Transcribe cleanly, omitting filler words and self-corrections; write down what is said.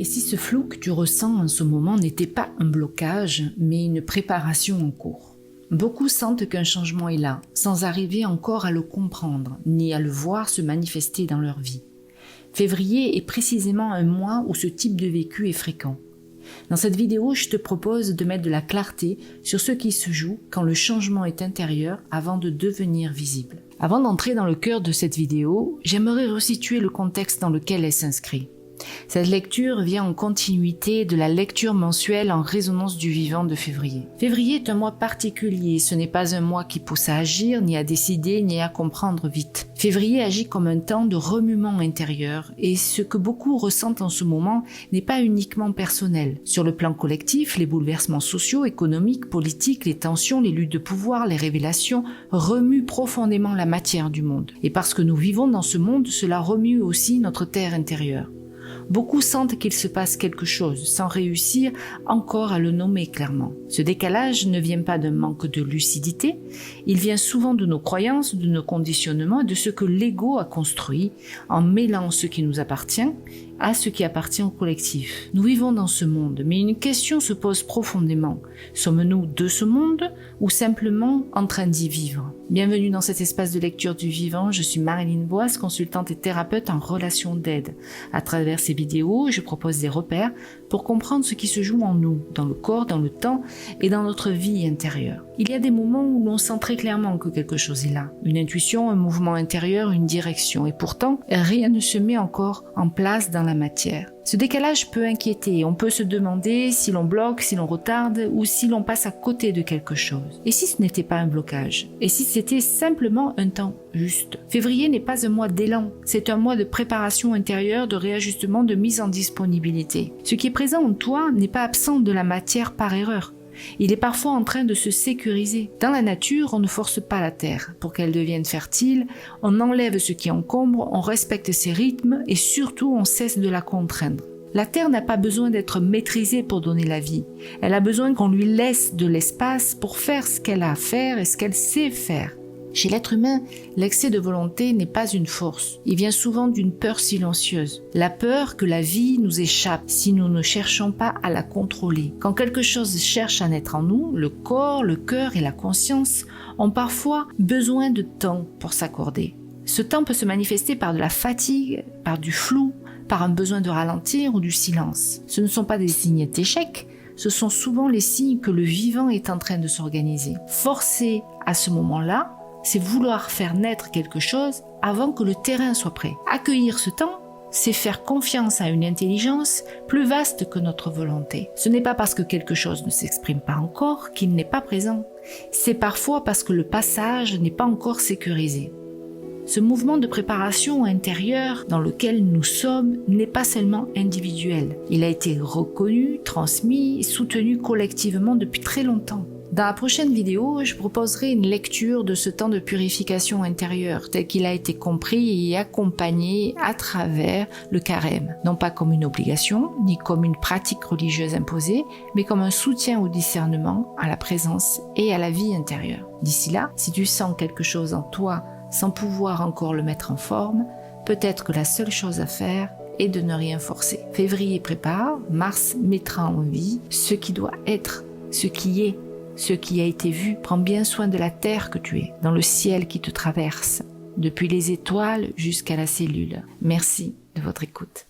Et si ce flou que tu ressens en ce moment n'était pas un blocage, mais une préparation en cours? Beaucoup sentent qu'un changement est là, sans arriver encore à le comprendre, ni à le voir se manifester dans leur vie. Février est précisément un mois où ce type de vécu est fréquent. Dans cette vidéo, je te propose de mettre de la clarté sur ce qui se joue quand le changement est intérieur avant de devenir visible. Avant d'entrer dans le cœur de cette vidéo, j'aimerais resituer le contexte dans lequel elle s'inscrit. Cette lecture vient en continuité de la lecture mensuelle en résonance du vivant de février. Février est un mois particulier, ce n'est pas un mois qui pousse à agir, ni à décider, ni à comprendre vite. Février agit comme un temps de remuement intérieur, et ce que beaucoup ressentent en ce moment n'est pas uniquement personnel. Sur le plan collectif, les bouleversements sociaux, économiques, politiques, les tensions, les luttes de pouvoir, les révélations remuent profondément la matière du monde. Et parce que nous vivons dans ce monde, cela remue aussi notre terre intérieure. Beaucoup sentent qu'il se passe quelque chose, sans réussir encore à le nommer clairement. Ce décalage ne vient pas d'un manque de lucidité, il vient souvent de nos croyances, de nos conditionnements et de ce que l'ego a construit en mêlant ce qui nous appartient à ce qui appartient au collectif. Nous vivons dans ce monde, mais une question se pose profondément. Sommes-nous de ce monde ou simplement en train d'y vivre? Bienvenue dans cet espace de lecture du vivant, je suis Marilyn Boisse, consultante et thérapeute en relation d'aide. À travers ces vidéos, je propose des repères pour comprendre ce qui se joue en nous, dans le corps, dans le temps et dans notre vie intérieure. Il y a des moments où l'on sent très clairement que quelque chose est là. Une intuition, un mouvement intérieur, une direction. Et pourtant, rien ne se met encore en place dans la matière. Ce décalage peut inquiéter. On peut se demander si l'on bloque, si l'on retarde ou si l'on passe à côté de quelque chose. Et si ce n'était pas un blocage? Et si c'était simplement un temps juste? Février n'est pas un mois d'élan. C'est un mois de préparation intérieure, de réajustement, de mise en disponibilité. Ce qui est présent en toi n'est pas absent de la matière par erreur. Il est parfois en train de se sécuriser. Dans la nature, on ne force pas la terre pour qu'elle devienne fertile, on enlève ce qui encombre, on respecte ses rythmes et surtout on cesse de la contraindre. La terre n'a pas besoin d'être maîtrisée pour donner la vie. Elle a besoin qu'on lui laisse de l'espace pour faire ce qu'elle a à faire et ce qu'elle sait faire. Chez l'être humain, l'excès de volonté n'est pas une force. Il vient souvent d'une peur silencieuse. La peur que la vie nous échappe si nous ne cherchons pas à la contrôler. Quand quelque chose cherche à naître en nous, le corps, le cœur et la conscience ont parfois besoin de temps pour s'accorder. Ce temps peut se manifester par de la fatigue, par du flou, par un besoin de ralentir ou du silence. Ce ne sont pas des signes d'échec, ce sont souvent les signes que le vivant est en train de s'organiser. Forcer à ce moment-là, c'est vouloir faire naître quelque chose avant que le terrain soit prêt. Accueillir ce temps, c'est faire confiance à une intelligence plus vaste que notre volonté. Ce n'est pas parce que quelque chose ne s'exprime pas encore qu'il n'est pas présent. C'est parfois parce que le passage n'est pas encore sécurisé. Ce mouvement de préparation intérieure dans lequel nous sommes n'est pas seulement individuel. Il a été reconnu, transmis et soutenu collectivement depuis très longtemps. Dans la prochaine vidéo, je proposerai une lecture de ce temps de purification intérieure tel qu'il a été compris et accompagné à travers le carême. Non pas comme une obligation, ni comme une pratique religieuse imposée, mais comme un soutien au discernement, à la présence et à la vie intérieure. D'ici là, si tu sens quelque chose en toi sans pouvoir encore le mettre en forme, peut-être que la seule chose à faire est de ne rien forcer. Février prépare, Mars mettra en vie ce qui doit être, ce qui est, ce qui a été vu. Prends bien soin de la terre que tu es, dans le ciel qui te traverse, depuis les étoiles jusqu'à la cellule. Merci de votre écoute.